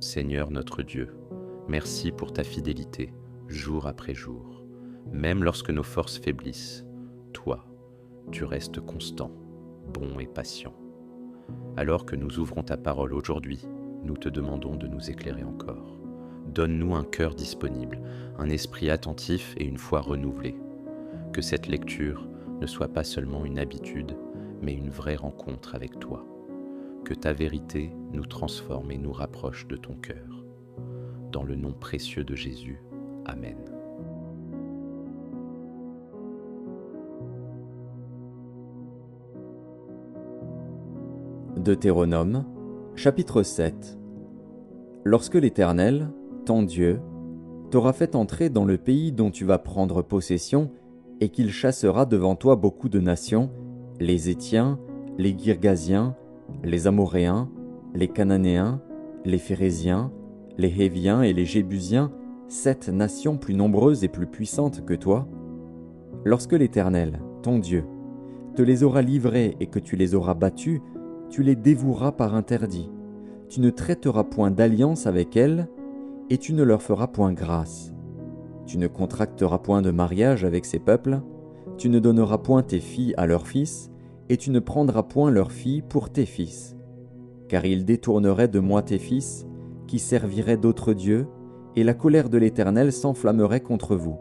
Seigneur notre Dieu, merci pour ta fidélité, jour après jour. Même lorsque nos forces faiblissent, toi, tu restes constant, bon et patient. Alors que nous ouvrons ta parole aujourd'hui, nous te demandons de nous éclairer encore. Donne-nous un cœur disponible, un esprit attentif et une foi renouvelée. Que cette lecture ne soit pas seulement une habitude, mais une vraie rencontre avec toi. Que ta vérité nous transforme et nous rapproche de ton cœur. Dans le nom précieux de Jésus. Amen. Deutéronome, chapitre 7. Lorsque l'Éternel, ton Dieu, t'aura fait entrer dans le pays dont tu vas prendre possession, et qu'il chassera devant toi beaucoup de nations, les Hétiens, les Girgasiens, les Amoréens, les Cananéens, les Phéréziens, les Héviens et les Jébusiens, 7 nations plus nombreuses et plus puissantes que toi. Lorsque l'Éternel, ton Dieu, te les aura livrées et que tu les auras battues, tu les dévoueras par interdit. Tu ne traiteras point d'alliance avec elles, et tu ne leur feras point grâce. Tu ne contracteras point de mariage avec ces peuples, tu ne donneras point tes filles à leurs fils, et tu ne prendras point leurs filles pour tes fils. Car ils détourneraient de moi tes fils, qui serviraient d'autres dieux, et la colère de l'Éternel s'enflammerait contre vous.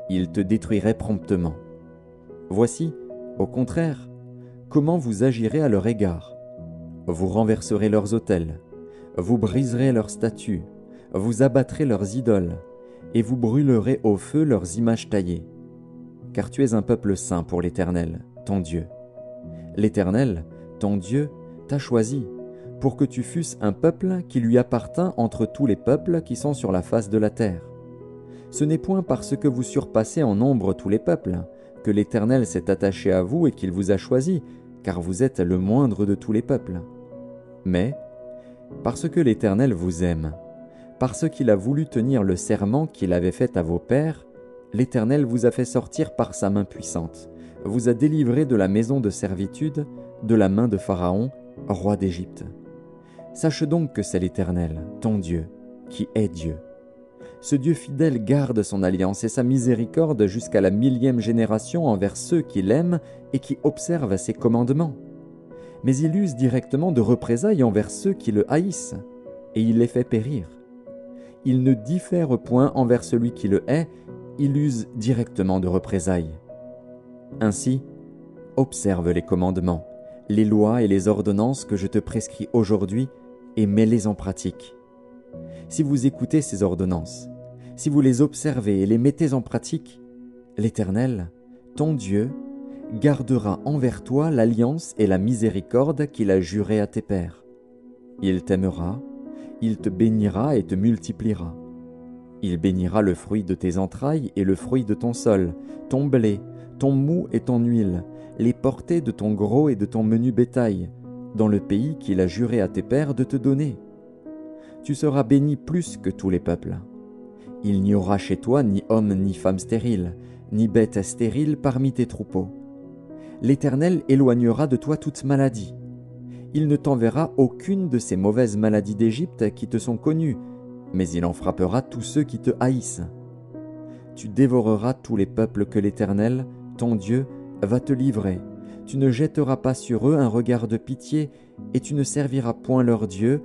Ils te détruiraient promptement. Voici, au contraire, comment vous agirez à leur égard. Vous renverserez leurs autels, vous briserez leurs statues, vous abattrez leurs idoles, et vous brûlerez au feu leurs images taillées. Car tu es un peuple saint pour l'Éternel, ton Dieu. L'Éternel, ton Dieu, t'a choisi, pour que tu fusses un peuple qui lui appartint entre tous les peuples qui sont sur la face de la terre. Ce n'est point parce que vous surpassez en nombre tous les peuples, que l'Éternel s'est attaché à vous et qu'il vous a choisi, car vous êtes le moindre de tous les peuples. Mais, parce que l'Éternel vous aime, parce qu'il a voulu tenir le serment qu'il avait fait à vos pères, l'Éternel vous a fait sortir par sa main puissante, vous a délivré de la maison de servitude, de la main de Pharaon, roi d'Égypte. Sache donc que c'est l'Éternel, ton Dieu, qui est Dieu. Ce Dieu fidèle garde son alliance et sa miséricorde jusqu'à la 1000e génération envers ceux qui l'aiment et qui observent ses commandements. Mais il use directement de représailles envers ceux qui le haïssent, et il les fait périr. Il ne diffère point envers celui qui le hait, il use directement de représailles. Ainsi, observe les commandements, les lois et les ordonnances que je te prescris aujourd'hui, et mets-les en pratique. Si vous écoutez ces ordonnances, si vous les observez et les mettez en pratique, l'Éternel, ton Dieu, gardera envers toi l'alliance et la miséricorde qu'il a jurée à tes pères. Il t'aimera, il te bénira et te multipliera. Il bénira le fruit de tes entrailles et le fruit de ton sol, ton blé, ton mou et ton huile, les portées de ton gros et de ton menu bétail, dans le pays qu'il a juré à tes pères de te donner. Tu seras béni plus que tous les peuples. Il n'y aura chez toi ni homme ni femme stérile, ni bête stérile parmi tes troupeaux. L'Éternel éloignera de toi toute maladie. Il ne t'enverra aucune de ces mauvaises maladies d'Égypte qui te sont connues, mais il en frappera tous ceux qui te haïssent. Tu dévoreras tous les peuples que l'Éternel, ton Dieu, va te livrer. Tu ne jetteras pas sur eux un regard de pitié, et tu ne serviras point leur Dieu,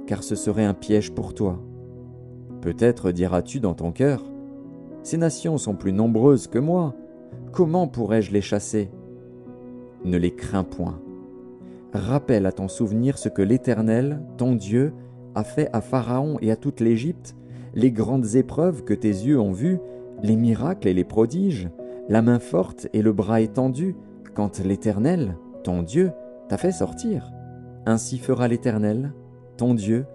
car ce serait un piège pour toi. Peut-être diras-tu dans ton cœur, « Ces nations sont plus nombreuses que moi, comment pourrais-je les chasser ?» Ne les crains point. Rappelle à ton souvenir ce que l'Éternel, ton Dieu, a fait à Pharaon et à toute l'Égypte, les grandes épreuves que tes yeux ont vues, les miracles et les prodiges, la main forte et le bras étendu, quand l'Éternel, ton Dieu, t'a fait sortir. Ainsi fera l'Éternel, ton Dieu,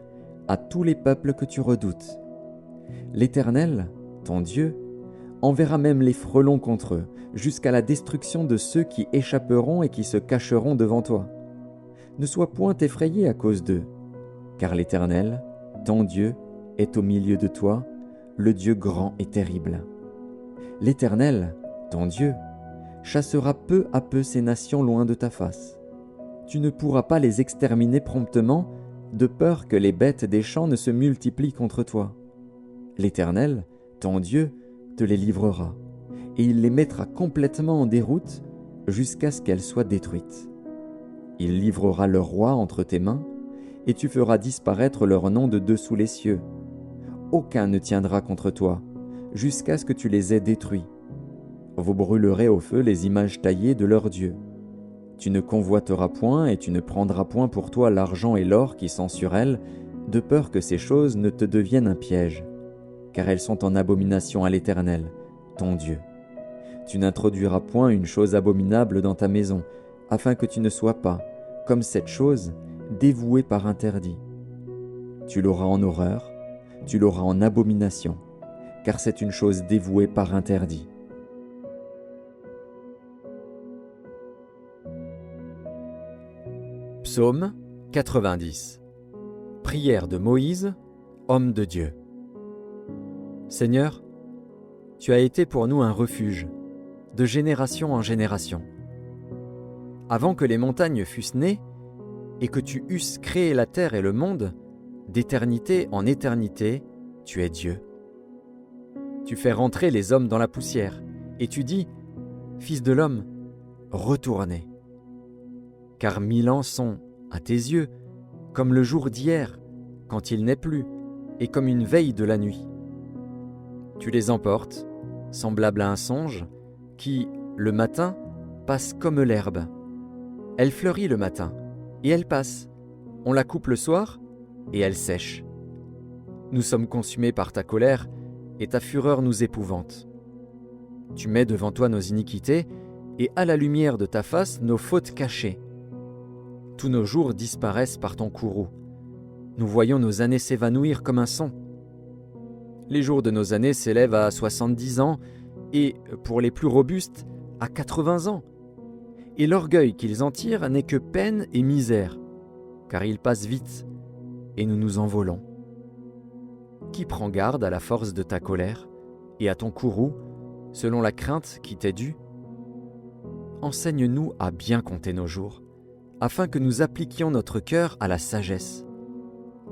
à tous les peuples que tu redoutes. L'Éternel, ton Dieu, enverra même les frelons contre eux, jusqu'à la destruction de ceux qui échapperont et qui se cacheront devant toi. Ne sois point effrayé à cause d'eux, car l'Éternel, ton Dieu, est au milieu de toi, le Dieu grand et terrible. L'Éternel, ton Dieu, chassera peu à peu ces nations loin de ta face. Tu ne pourras pas les exterminer promptement, de peur que les bêtes des champs ne se multiplient contre toi. L'Éternel, ton Dieu, te les livrera, et il les mettra complètement en déroute jusqu'à ce qu'elles soient détruites. Il livrera leur roi entre tes mains, et tu feras disparaître leur nom de dessous les cieux. Aucun ne tiendra contre toi, jusqu'à ce que tu les aies détruits. Vous brûlerez au feu les images taillées de leurs dieux. Tu ne convoiteras point et tu ne prendras point pour toi l'argent et l'or qui sont sur elles, de peur que ces choses ne te deviennent un piège, car elles sont en abomination à l'Éternel, ton Dieu. Tu n'introduiras point une chose abominable dans ta maison, afin que tu ne sois pas, comme cette chose, dévoué par interdit. Tu l'auras en horreur, tu l'auras en abomination, car c'est une chose dévouée par interdit. Psaume 90. Prière de Moïse, homme de Dieu. Seigneur, tu as été pour nous un refuge, de génération en génération. Avant que les montagnes fussent nées, et que tu eusses créé la terre et le monde, d'éternité en éternité, tu es Dieu. Tu fais rentrer les hommes dans la poussière, et tu dis, Fils de l'homme, retournez. Car 1000 ans sont, à tes yeux, comme le jour d'hier, quand il n'est plus, et comme une veille de la nuit. Tu les emportes, semblables à un songe, qui, le matin, passe comme l'herbe. Elle fleurit le matin, et elle passe. On la coupe le soir, et elle sèche. Nous sommes consumés par ta colère, et ta fureur nous épouvante. Tu mets devant toi nos iniquités, et à la lumière de ta face nos fautes cachées. Tous nos jours disparaissent par ton courroux. Nous voyons nos années s'évanouir comme un son. Les jours de nos années s'élèvent à 70 ans, et, pour les plus robustes, à 80 ans. Et l'orgueil qu'ils en tirent n'est que peine et misère, car ils passent vite, et nous nous envolons. Qui prend garde à la force de ta colère, et à ton courroux, selon la crainte qui t'est due? Enseigne-nous à bien compter nos jours, afin que nous appliquions notre cœur à la sagesse.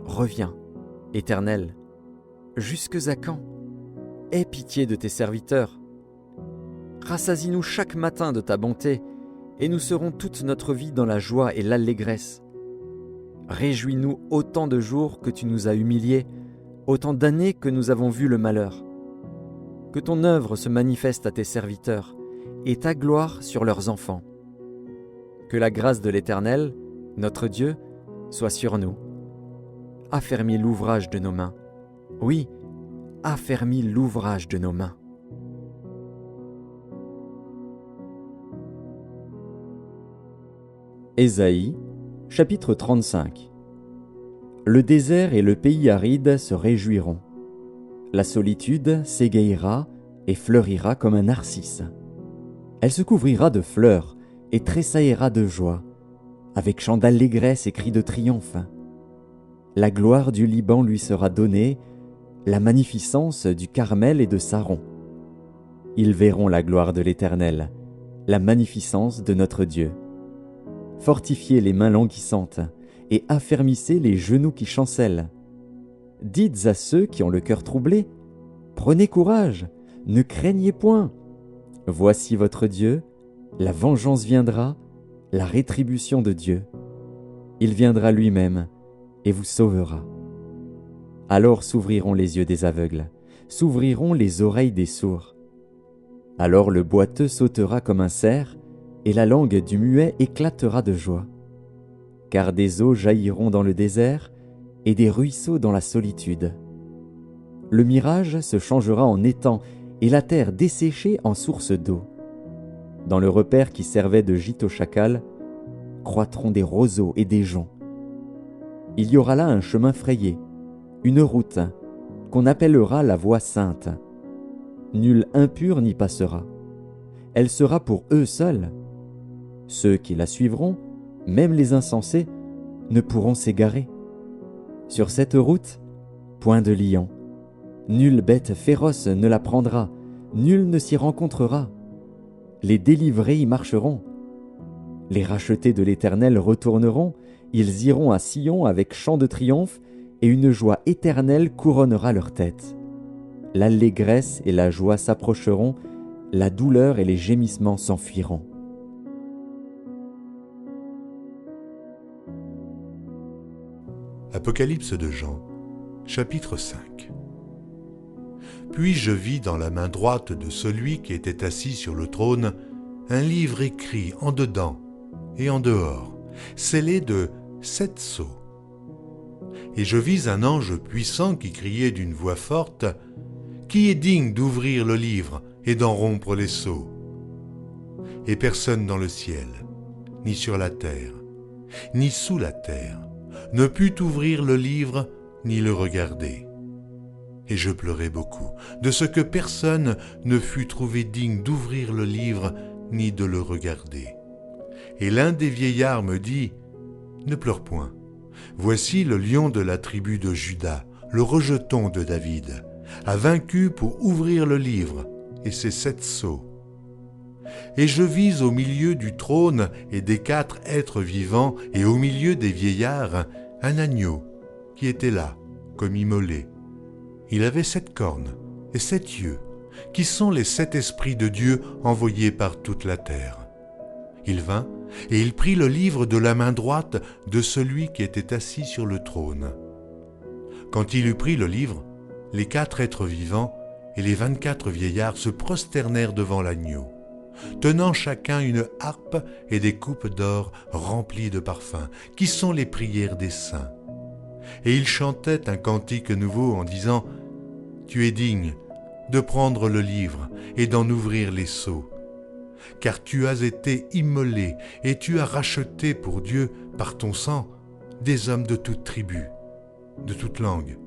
Reviens, Éternel, jusques à quand? Aie pitié de tes serviteurs. Rassasie-nous chaque matin de ta bonté, et nous serons toute notre vie dans la joie et l'allégresse. Réjouis-nous autant de jours que tu nous as humiliés, autant d'années que nous avons vu le malheur. Que ton œuvre se manifeste à tes serviteurs, et ta gloire sur leurs enfants. Que la grâce de l'Éternel, notre Dieu, soit sur nous. Affermis l'ouvrage de nos mains. Oui, affermis l'ouvrage de nos mains. Ésaïe, chapitre 35. Le désert et le pays aride se réjouiront. La solitude s'égayera et fleurira comme un narcisse. Elle se couvrira de fleurs et tressaillera de joie, avec chants d'allégresse et cris de triomphe. La gloire du Liban lui sera donnée, la magnificence du Carmel et de Saron. Ils verront la gloire de l'Éternel, la magnificence de notre Dieu. Fortifiez les mains languissantes et affermissez les genoux qui chancellent. Dites à ceux qui ont le cœur troublé, prenez courage, ne craignez point. Voici votre Dieu, la vengeance viendra, la rétribution de Dieu. Il viendra lui-même et vous sauvera. Alors s'ouvriront les yeux des aveugles, s'ouvriront les oreilles des sourds. Alors le boiteux sautera comme un cerf, et la langue du muet éclatera de joie. Car des eaux jailliront dans le désert, et des ruisseaux dans la solitude. Le mirage se changera en étang, et la terre desséchée en source d'eau. Dans le repaire qui servait de gîte au chacal, croîtront des roseaux et des joncs. Il y aura là un chemin frayé, une route, qu'on appellera la voie sainte. Nul impur n'y passera. Elle sera pour eux seuls. Ceux qui la suivront, même les insensés, ne pourront s'égarer. Sur cette route, point de lion. Nulle bête féroce ne la prendra, nul ne s'y rencontrera. Les délivrés y marcheront. Les rachetés de l'Éternel retourneront, Ils iront à Sion avec chant de triomphe, et une joie éternelle couronnera leur tête. L'allégresse et la joie s'approcheront, la douleur et les gémissements s'enfuiront. Apocalypse de Jean, chapitre 5. Puis je vis dans la main droite de celui qui était assis sur le trône un livre écrit en dedans et en dehors, scellé de 7 sceaux. Et je vis un ange puissant qui criait d'une voix forte : « Qui est digne d'ouvrir le livre et d'en rompre les sceaux ?» Et personne dans le ciel, ni sur la terre, ni sous la terre, ne put ouvrir le livre ni le regarder. Et je pleurai beaucoup, de ce que personne ne fut trouvé digne d'ouvrir le livre ni de le regarder. Et l'un des vieillards me dit : « Ne pleure point. Voici le lion de la tribu de Juda, le rejeton de David, a vaincu pour ouvrir le livre et ses 7 sceaux. » Et je vis au milieu du trône et des 4 êtres vivants et au milieu des vieillards un agneau qui était là, comme immolé. Il avait 7 cornes et 7 yeux, qui sont les 7 esprits de Dieu envoyés par toute la terre. Il vint et il prit le livre de la main droite de celui qui était assis sur le trône. Quand il eut pris le livre, les 4 êtres vivants et les 24 vieillards se prosternèrent devant l'agneau, tenant chacun une harpe et des coupes d'or remplies de parfums, qui sont les prières des saints. Et ils chantaient un cantique nouveau en disant : « Tu es digne de prendre le livre et d'en ouvrir les sceaux, car tu as été immolé et tu as racheté pour Dieu par ton sang des hommes de toute tribu, de toute langue,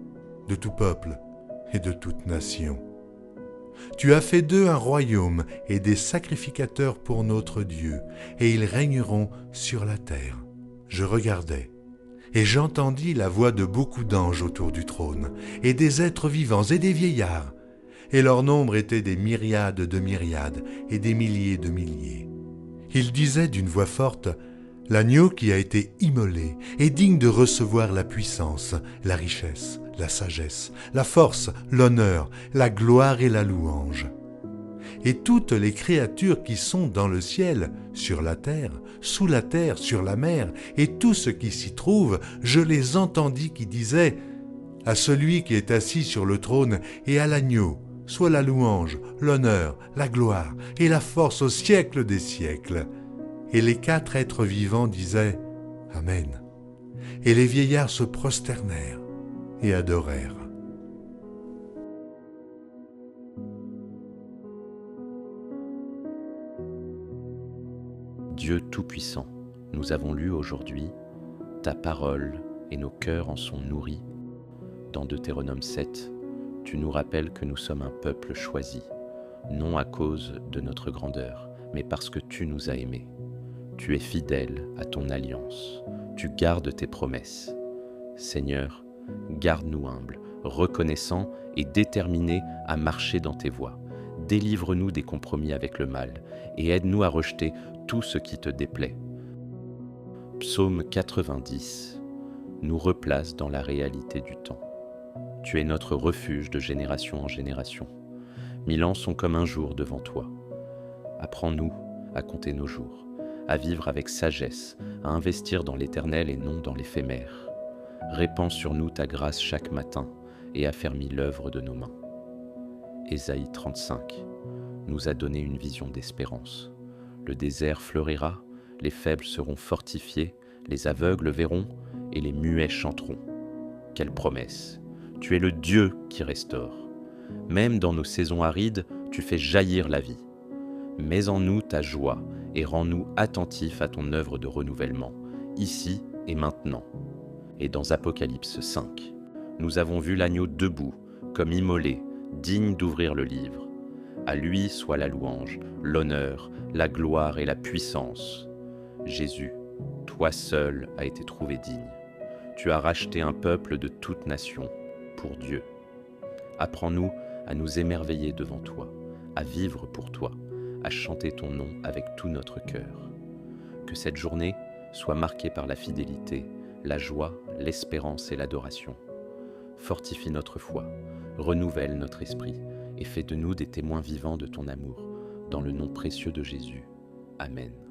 de tout peuple et de toute nation. Tu as fait d'eux un royaume et des sacrificateurs pour notre Dieu, et ils régneront sur la terre. » Je regardai, et j'entendis la voix de beaucoup d'anges autour du trône, et des êtres vivants et des vieillards, et leur nombre était des myriades de myriades et des milliers de milliers. Ils disaient d'une voix forte : « L'agneau qui a été immolé est digne de recevoir la puissance, la richesse, la sagesse, la force, l'honneur, la gloire et la louange. » Et toutes les créatures qui sont dans le ciel, sur la terre, sous la terre, sur la mer, et tout ce qui s'y trouve, je les entendis qui disaient : « À celui qui est assis sur le trône et à l'agneau, soit la louange, l'honneur, la gloire et la force au siècle des siècles. » Et les 4 êtres vivants disaient : « Amen. » Et les vieillards se prosternèrent et adorèrent. Dieu Tout-Puissant, nous avons lu aujourd'hui ta parole et nos cœurs en sont nourris. Dans Deutéronome 7, tu nous rappelles que nous sommes un peuple choisi, non à cause de notre grandeur, mais parce que tu nous as aimés. Tu es fidèle à ton alliance, tu gardes tes promesses. Seigneur, garde-nous humbles, reconnaissants et déterminés à marcher dans tes voies. Délivre-nous des compromis avec le mal et aide-nous à rejeter tout ce qui te déplaît. Psaume 90 nous replace dans la réalité du temps. Tu es notre refuge de génération en génération. 1000 ans sont comme un jour devant toi. Apprends-nous à compter nos jours, à vivre avec sagesse, à investir dans l'éternel et non dans l'éphémère. Répands sur nous ta grâce chaque matin et affermis l'œuvre de nos mains. Ésaïe 35 nous a donné une vision d'espérance. Le désert fleurira, les faibles seront fortifiés, les aveugles verront et les muets chanteront. Quelle promesse! Tu es le Dieu qui restaure. Même dans nos saisons arides, tu fais jaillir la vie. Mets en nous ta joie et rends-nous attentifs à ton œuvre de renouvellement, ici et maintenant. Et dans Apocalypse 5, nous avons vu l'agneau debout, comme immolé, digne d'ouvrir le livre. À lui soit la louange, l'honneur, la gloire et la puissance. Jésus, toi seul as été trouvé digne. Tu as racheté un peuple de toute nation pour Dieu. Apprends-nous à nous émerveiller devant toi, à vivre pour toi, à chanter ton nom avec tout notre cœur. Que cette journée soient marqués par la fidélité, la joie, l'espérance et l'adoration. Fortifie notre foi, renouvelle notre esprit et fais de nous des témoins vivants de ton amour, dans le nom précieux de Jésus. Amen.